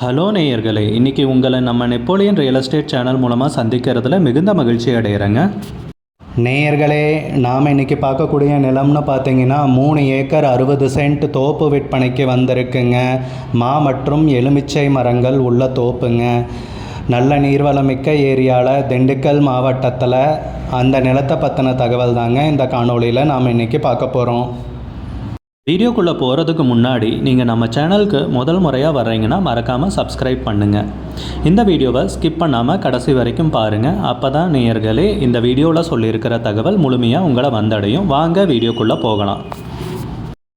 Hello நேயர்களே, இன்றைக்கி உங்களை நம்ம நெப்போலியன் ரியல் எஸ்டேட் சேனல் மூலமாக சந்திக்கிறதுல மிகுந்த மகிழ்ச்சி அடைகிறேங்க. நேயர்களே, நாம் இன்றைக்கி பார்க்கக்கூடிய நிலம்னு பார்த்தீங்கன்னா 3 ஏக்கர் 60 சென்ட் தோப்பு விற்பனைக்கு வந்திருக்குங்க. மா மற்றும் எலுமிச்சை மரங்கள் உள்ள தோப்புங்க. நல்ல நீர்வளமிக்க ஏரியாவில் திண்டுக்கல் மாவட்டத்தில் அந்த நிலத்தை பற்றின தகவல் தாங்க இந்த காணொலியில் நாம் இன்றைக்கி பார்க்க போகிறோம். வீடியோக்குள்ளே போகிறதுக்கு முன்னாடி நீங்கள் நம்ம சேனலுக்கு முதல் முறையாக வர்றீங்கன்னா மறக்காமல் சப்ஸ்கிரைப் பண்ணுங்கள். இந்த வீடியோவை ஸ்கிப் பண்ணாமல் கடைசி வரைக்கும் பாருங்கள். அப்போ தான் நேயர்களே இந்த வீடியோவில் சொல்லியிருக்கிற தகவல் முழுமையாக உங்களை வந்தடையும். வாங்க வீடியோக்குள்ளே போகலாம்.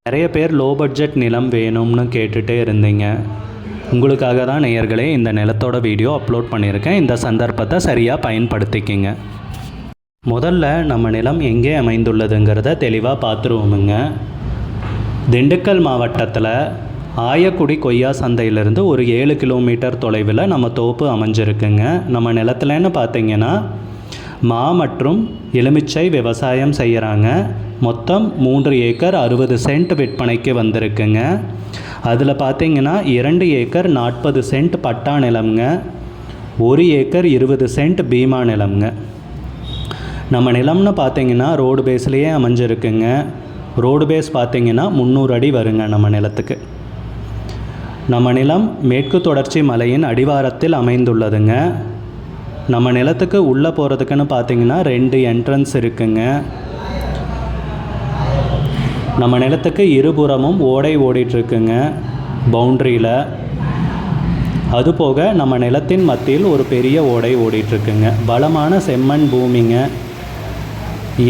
நிறைய பேர் லோ பட்ஜெட் நிலம் வேணும்னு கேட்டுகிட்டே இருந்தீங்க. உங்களுக்காக தான் நேயர்களே இந்த நிலத்தோட வீடியோ அப்லோட் பண்ணியிருக்கேன். இந்த சந்தர்ப்பத்தை சரியாக பயன்படுத்திக்கிங்க. முதல்ல நம்ம நிலம் எங்கே அமைந்துள்ளதுங்கிறத தெளிவாக பார்த்துருவோமுங்க. திண்டுக்கல் மாவட்டத்தில் ஆயக்குடி கொய்யா சந்தையிலேருந்து ஒரு 7 கிலோமீட்டர் தொலைவில் நம்ம தோப்பு அமைஞ்சிருக்குங்க. நம்ம நிலத்துலன்னு பார்த்தீங்கன்னா மா மற்றும் எலுமிச்சை விவசாயம் செய்கிறாங்க. மொத்தம் 3 ஏக்கர் 60 சென்ட் விற்பனைக்கு வந்திருக்குங்க. அதில் பார்த்தீங்கன்னா 2 ஏக்கர் 40 சென்ட் பட்டா நிலம்ங்க, 1 ஏக்கர் 20 சென்ட் பீமா நிலம்ங்க. நம்ம நிலம்னு பார்த்தீங்கன்னா ரோடு பேஸ்லேயே அமைஞ்சிருக்குங்க. ரோடு பேஸ் பார்த்திங்கன்னா 300 அடி வருங்க நம்ம நிலத்துக்கு. நம்ம நிலம் மேற்கு தொடர்ச்சி மலையின் அடிவாரத்தில் அமைந்துள்ளதுங்க. நம்ம நிலத்துக்கு உள்ளே போகிறதுக்குன்னு பார்த்திங்கன்னா 2 என்ட்ரன்ஸ் இருக்குங்க. நம்ம நிலத்துக்கு இருபுறமும் ஓடை ஓடிட்டுருக்குங்க பவுண்ட்ரியில். அதுபோக நம்ம நிலத்தின் மத்தியில் ஒரு பெரிய ஓடை ஓடிட்டுருக்குங்க. வளமான செம்மண் பூமிங்க.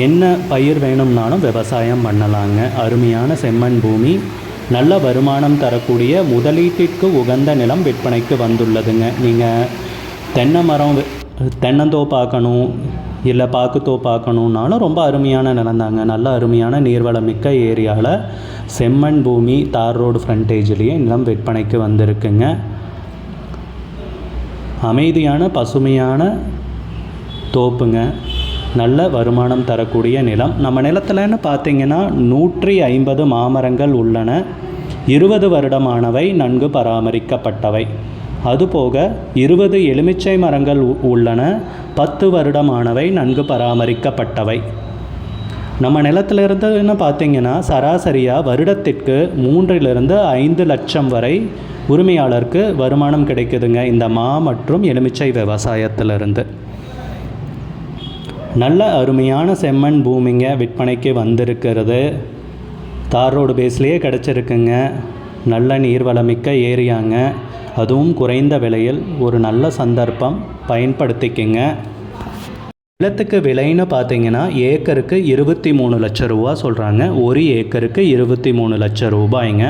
என்ன பயிர் வேணும்னாலும் விவசாயம் பண்ணலாங்க. அருமையான செம்மண் பூமி, நல்ல வருமானம் தரக்கூடிய முதலீட்டிற்கு உகந்த நிலம் விற்பனைக்கு வந்துள்ளதுங்க. நீங்கள் தென்னை மரம் தென்னந்தோப்பாக்கணும் இல்லை பாக்குத்தோப்பாக்கணுன்னாலும் ரொம்ப அருமையான நிலம் தாங்க. நல்ல அருமையான நீர்வளமிக்க ஏரியாவில் செம்மண் பூமி, தார் ரோடு ஃப்ரண்டேஜ்லேயே நிலம் விற்பனைக்கு வந்திருக்குங்க. அமைதியான பசுமையான தோப்புங்க. நல்ல வருமானம் தரக்கூடிய நிலம். நம்ம நிலத்தில்னு பார்த்திங்கன்னா 150 மாமரங்கள் உள்ளன. 20 வருடமானவை, நன்கு பராமரிக்கப்பட்டவை. அதுபோக 20 எலுமிச்சை மரங்கள் உள்ளன. 10 வருடமானவை, நன்கு பராமரிக்கப்பட்டவை. நம்ம நிலத்திலிருந்துன்னு பார்த்திங்கன்னா சராசரியாக வருடத்திற்கு 3-5 லட்சம் வரை உரிமையாளருக்கு வருமானம் கிடைக்குதுங்க இந்த மா மற்றும் எலுமிச்சை விவசாயத்திலிருந்து. நல்ல அருமையான செம்மண் பூமிங்க விற்பனைக்கு வந்திருக்கிறது. தார் ரோடு பேஸ்லேயே கிடச்சிருக்குங்க. நல்ல நீர்வளமிக்க ஏரியாங்க. அதுவும் குறைந்த விலையில் ஒரு நல்ல சந்தர்ப்பம், பயன்படுத்திக்கிங்க. நிலத்துக்கு விலைன்னு பார்த்தீங்கன்னா ஏக்கருக்கு 23 லட்சம் ரூபா சொல்கிறாங்க. 1 ஏக்கருக்கு 23 லட்சம் ரூபாய்ங்க.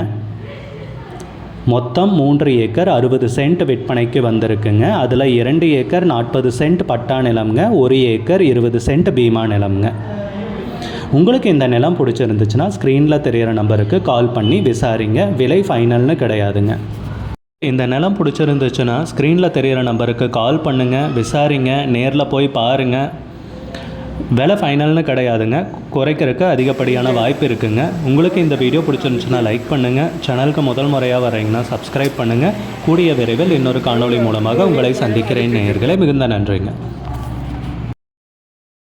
மொத்தம் 3 ஏக்கர் 60 சென்ட் விற்பனைக்கு வந்திருக்குங்க. அதில் 2 ஏக்கர் 40 சென்ட் பட்டா நிலம்ங்க, 1 ஏக்கர் 20 சென்ட் பீமா நிலம்ங்க. உங்களுக்கு இந்த நிலம் பிடிச்சிருந்துச்சுன்னா ஸ்க்ரீனில் தெரிகிற நம்பருக்கு கால் பண்ணி விசாரிங்க. விலை ஃபைனல்னு கிடையாதுங்க. இந்த நிலம் பிடிச்சிருந்துச்சுன்னா ஸ்க்ரீனில் தெரிகிற நம்பருக்கு கால் பண்ணுங்கள், விசாரிங்க, நேரில் போய் பாருங்கள். விலை ஃபைனல்னு கிடையாதுங்க. குறைக்கிறதுக்கு அதிகப்படியான வாய்ப்பு இருக்குங்க. உங்களுக்கு இந்த வீடியோ பிடிச்சிருந்துச்சுன்னா லைக் பண்ணுங்கள். சேனலுக்கு முதல் முறையாக வரீங்கன்னா சப்ஸ்கிரைப் பண்ணுங்கள். கூடிய விரைவில் இன்னொரு காணொளி மூலமாக உங்களை சந்திக்கிறேன் நேயர்களே. மிகுந்த நன்றிங்க.